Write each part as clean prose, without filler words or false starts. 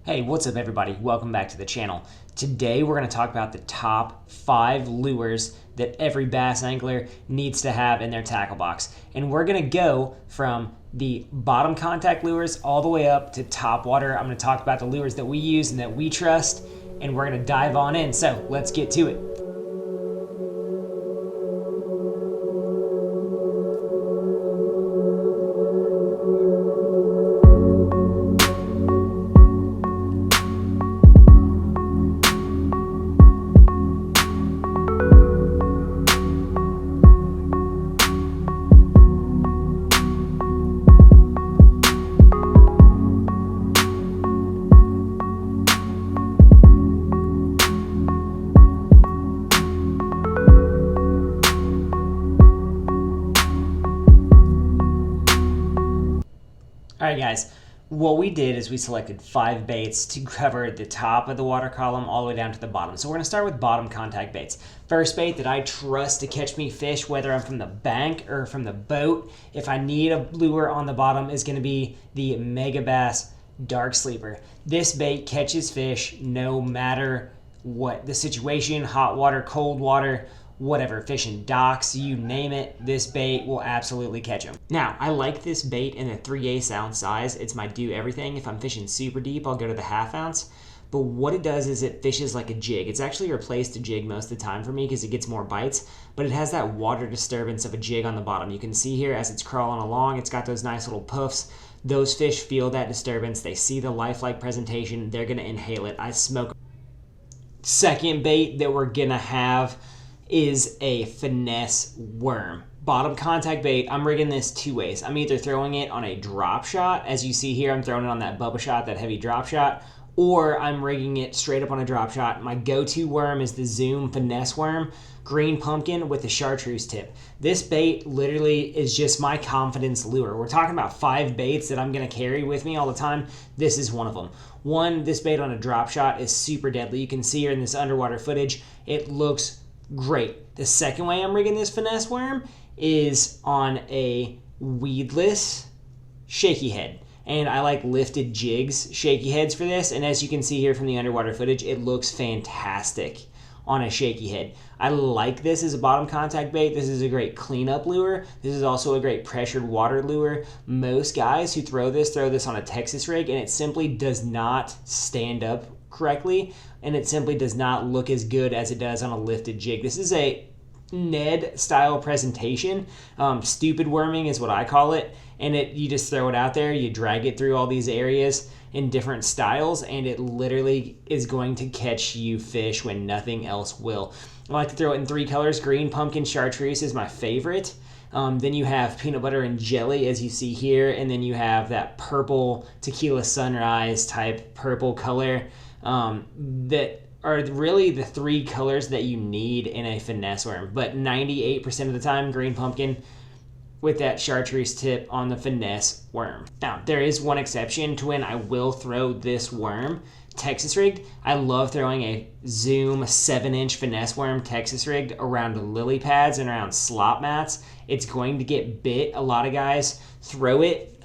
Hey, what's up everybody? Welcome back to the channel. Today we're going to talk about the top 5 lures that every bass angler needs to have in their tackle box. And we're going to go from the bottom contact lures all the way up to Topwater. I'm going to talk about the lures that we use and that we trust, and we're going to dive on in. So let's get to it. All right, guys, what we did is we selected 5 baits to cover the top of the water column all the way down to the bottom. So we're gonna start with bottom contact baits. First bait that I trust to catch me fish, whether I'm from the bank or from the boat, if I need a lure on the bottom, is gonna be the Megabass Dark Sleeper. This bait catches fish no matter what the situation, hot water, cold water, whatever, fishing docks, you name it, this bait will absolutely catch them. Now, I like this bait in a 3/8 ounce size. It's my do everything. If I'm fishing super deep, I'll go to the 1/2 ounce. But what it does is it fishes like a jig. It's actually replaced a jig most of the time for me because it gets more bites, but it has that water disturbance of a jig on the bottom. You can see here as it's crawling along, it's got those nice little puffs. Those fish feel that disturbance. They see the lifelike presentation. They're gonna inhale it. I smoke. Second bait that we're gonna have is a Finesse Worm. Bottom contact bait, I'm rigging this 2 ways. I'm either throwing it on a drop shot, as you see here, I'm throwing it on that Bubba shot, that heavy drop shot, or I'm rigging it straight up on a drop shot. My go-to worm is the Zoom Finesse Worm, green pumpkin with a chartreuse tip. This bait literally is just my confidence lure. We're talking about 5 baits that I'm gonna carry with me all the time. This is one of them. One, this bait on a drop shot is super deadly. You can see here in this underwater footage, it looks great. The second way I'm rigging this Finesse Worm is on a weedless shaky head. And I like lifted jigs, shaky heads for this. And as you can see here from the underwater footage, it looks fantastic on a shaky head. I like this as a bottom contact bait. This is a great cleanup lure. This is also a great pressured water lure. Most guys who throw this on a Texas rig, and it simply does not stand up correctly, and it simply does not look as good as it does on a lifted jig. This is a Ned style presentation. Stupid worming is what I call it, and you just throw it out there, you drag it through all these areas in different styles, and it literally is going to catch you fish when nothing else will. I like to throw it in 3 colors. Green pumpkin chartreuse is my favorite. Then you have peanut butter and jelly, as you see here, and then you have that purple tequila sunrise type purple color. That are really the 3 colors that you need in a Finesse Worm. But 98% of the time, green pumpkin with that chartreuse tip on the Finesse Worm. Now, there is one exception to when I will throw this worm Texas rigged. I love throwing a Zoom 7-inch Finesse Worm Texas rigged around lily pads and around slop mats. It's going to get bit. A lot of guys throw it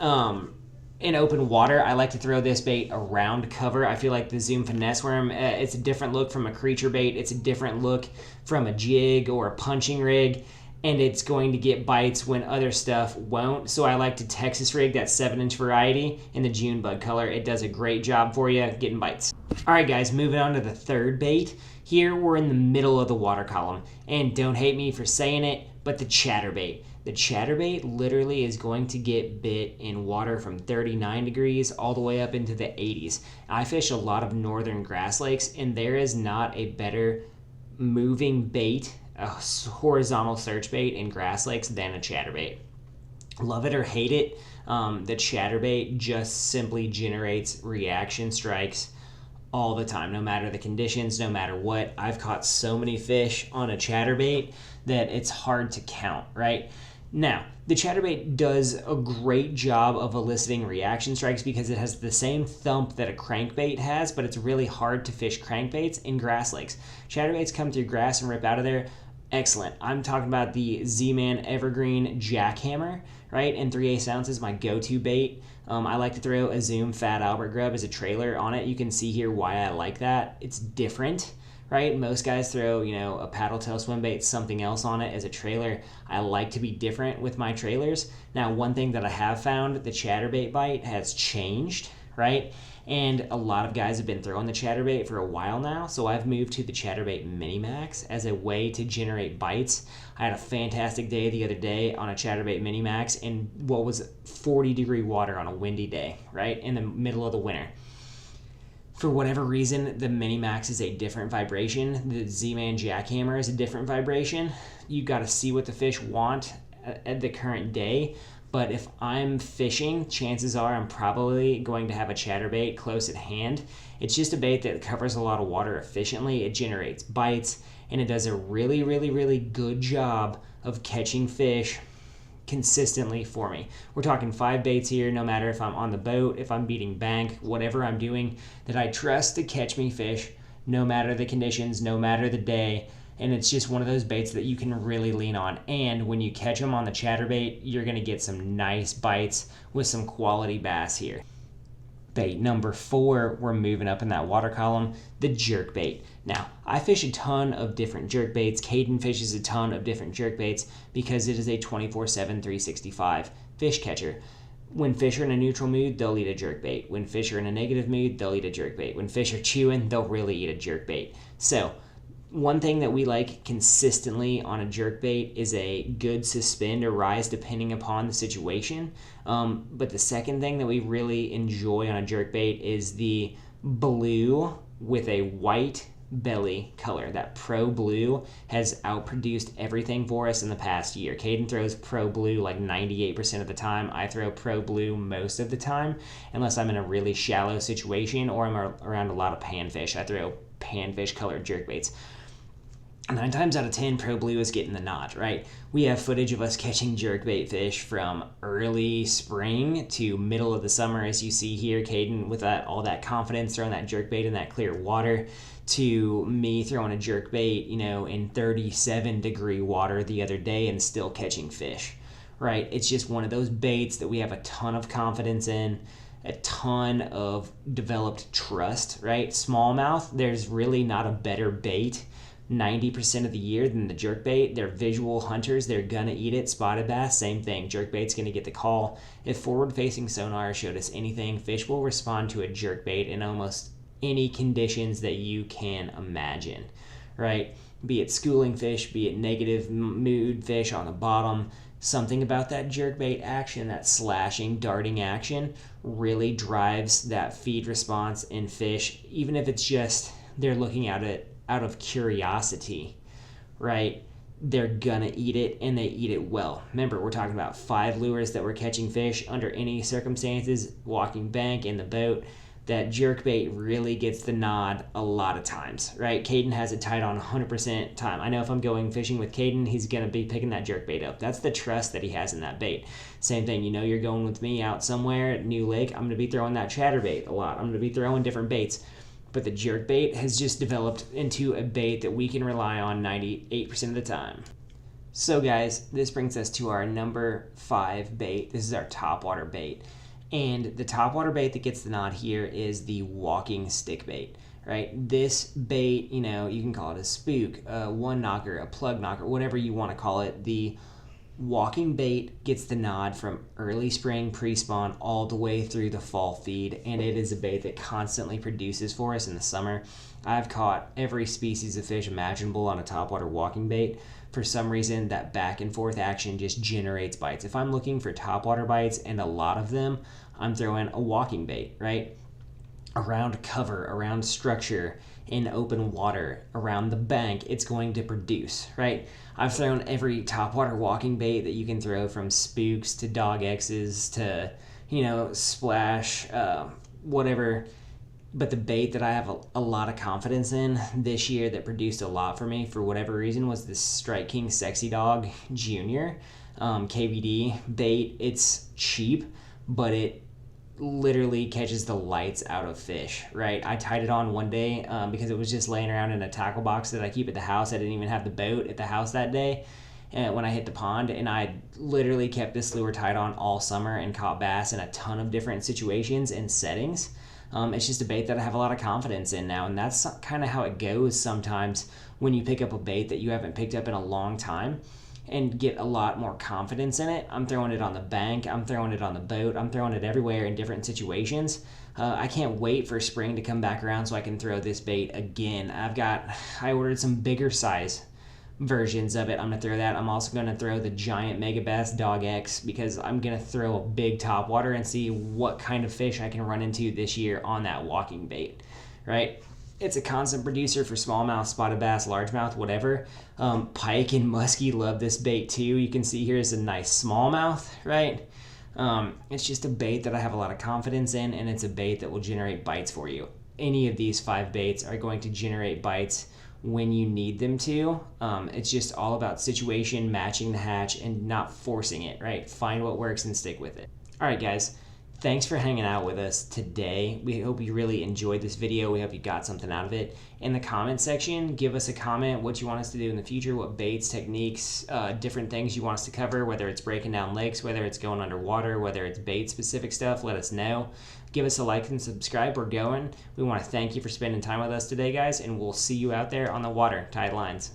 in open water. I like to throw this bait around cover. I feel like the Zoom Finesse Worm, it's a different look from a creature bait. It's a different look from a jig or a punching rig, and it's going to get bites when other stuff won't. So I like to Texas rig that 7-inch variety in the June bug color. It does a great job for you getting bites. All right, guys, moving on to the third bait. Here we're in the middle of the water column, and don't hate me for saying it, but the Chatterbait. The Chatterbait literally is going to get bit in water from 39 degrees all the way up into the 80s. I fish a lot of northern grass lakes, and there is not a better moving bait, a horizontal search bait in grass lakes than a Chatterbait. Love it or hate it, the Chatterbait just simply generates reaction strikes all the time, no matter the conditions, no matter what. I've caught so many fish on a Chatterbait that it's hard to count, right? Now, the Chatterbait does a great job of eliciting reaction strikes because it has the same thump that a crankbait has, but it's really hard to fish crankbaits in grass lakes. Chatterbaits come through grass and rip out of there. Excellent. I'm talking about the Z-Man Evergreen Jackhammer, right? And 3/8 ounces, my go-to bait. I like to throw a Zoom Fat Albert grub as a trailer on it. You can see here why I like that. It's different, right? Most guys throw, a paddle tail swim bait, something else on it as a trailer. I like to be different with my trailers. Now, one thing that I have found, the Chatterbait bite has changed, right? And a lot of guys have been throwing the Chatterbait for a while now, so I've moved to the Chatterbait Mini Max as a way to generate bites. I had a fantastic day the other day on a Chatterbait Mini Max in what was 40-degree water on a windy day, right? In the middle of the winter. For whatever reason, the Mini Max is a different vibration. The Z-Man Jackhammer is a different vibration. You got to see what the fish want at the current day. But if I'm fishing, chances are I'm probably going to have a Chatterbait close at hand. It's just a bait that covers a lot of water efficiently. It generates bites, and it does a really, really, really good job of catching fish consistently for me. We're talking 5 baits here, no matter if I'm on the boat, if I'm beating bank, whatever I'm doing, that I trust to catch me fish, no matter the conditions, no matter the day. And it's just one of those baits that you can really lean on. And when you catch them on the Chatterbait, you're going to get some nice bites with some quality bass here. Bait number 4, we're moving up in that water column, the jerkbait. Now, I fish a ton of different jerkbaits. Kbd fishes a ton of different jerkbaits because it is a 24/7, 365 fish catcher. When fish are in a neutral mood, they'll eat a jerkbait. When fish are in a negative mood, they'll eat a jerkbait. When fish are chewing, they'll really eat a jerkbait. So, one thing that we like consistently on a jerkbait is a good suspend or rise depending upon the situation. But the second thing that we really enjoy on a jerkbait is the blue with a white belly color. That Pro Blue has outproduced everything for us in the past year. Kbd throws Pro Blue like 98% of the time. I throw Pro Blue most of the time, unless I'm in a really shallow situation or I'm around a lot of panfish. I throw panfish colored jerkbaits. 9 times out of 10, Pro Blue is getting the nod, right? We have footage of us catching jerkbait fish from early spring to middle of the summer, as you see here, Kbd with all that confidence throwing that jerkbait in that clear water, to me throwing a jerkbait, in 37-degree water the other day and still catching fish, right? It's just one of those baits that we have a ton of confidence in, a ton of developed trust, right? Smallmouth, there's really not a better bait 90% of the year than the jerkbait. They're visual hunters. They're gonna eat it. Spotted bass, same thing. Jerkbait's gonna get the call. If forward-facing sonar showed us anything, fish will respond to a jerkbait in almost any conditions that you can imagine, right? Be it schooling fish, be it negative mood fish on the bottom. Something about that jerkbait action, that slashing, darting action, really drives that feed response in fish, even if it's just they're looking at it out of curiosity, right? They're gonna eat it, and they eat it well. Remember, we're talking about 5 lures that we're catching fish under any circumstances, walking bank, in the boat. That jerkbait really gets the nod a lot of times, right? Kbd has it tied on 100% time. I know if I'm going fishing with Kbd, he's gonna be picking that jerkbait up. That's the trust that he has in that bait. Same thing, you're going with me out somewhere at New Lake, I'm gonna be throwing that Chatterbait a lot. I'm gonna be throwing different baits. But the jerkbait has just developed into a bait that we can rely on 98% of the time. So guys, this brings us to our number 5 bait. This is our topwater bait. And the topwater bait that gets the nod here is the walking stick bait, right? This bait, you can call it a spook, a one knocker, a plug knocker, whatever you want to call it. The Walkingbait gets the nod from early spring pre-spawn all the way through the fall feed, and it is a bait that constantly produces for us in the summer. I've caught every species of fish imaginable on a topwater walkingbait. For some reason, that back and forth action just generates bites. If I'm looking for topwater bites, and a lot of them, I'm throwing a walkingbait, right? Around cover, around structure, in open water, around the bank, it's going to produce, right? I've thrown every topwater walking bait that you can throw, from spooks to dog X's to, splash, whatever. But the bait that I have a lot of confidence in this year that produced a lot for me for whatever reason was this Strike King Sexy Dog Junior Kbd bait. It's cheap, but it literally catches the lights out of fish, right? I tied it on one day because it was just laying around in a tackle box that I keep at the house. I didn't even have the boat at the house that day, when I hit the pond, and I literally kept this lure tied on all summer and caught bass in a ton of different situations and settings. It's just a bait that I have a lot of confidence in now, and that's kind of how it goes sometimes when you pick up a bait that you haven't picked up in a long time and get a lot more confidence in it. I'm throwing it on the bank, I'm throwing it on the boat, I'm throwing it everywhere in different situations. I can't wait for spring to come back around so I can throw this bait again. I ordered some bigger size versions of it. I'm gonna throw that. I'm also gonna throw the giant Megabass Dog X because I'm gonna throw a big topwater and see what kind of fish I can run into this year on that Walkingbait, right? It's a constant producer for smallmouth, spotted bass, largemouth, whatever. Pike and muskie love this bait too. You can see here is a nice smallmouth, right? It's just a bait that I have a lot of confidence in, and it's a bait that will generate bites for you. Any of these 5 baits are going to generate bites when you need them to. It's just all about situation, matching the hatch, and not forcing it, right? Find what works and stick with it. All right, guys. Thanks for hanging out with us today. We hope you really enjoyed this video. We hope you got something out of it. In the comment section, give us a comment what you want us to do in the future, what baits, techniques, different things you want us to cover, whether it's breaking down lakes, whether it's going underwater, whether it's bait-specific stuff, let us know. Give us a like and subscribe. We're going. We want to thank you for spending time with us today, guys, and we'll see you out there on the water. Tight lines.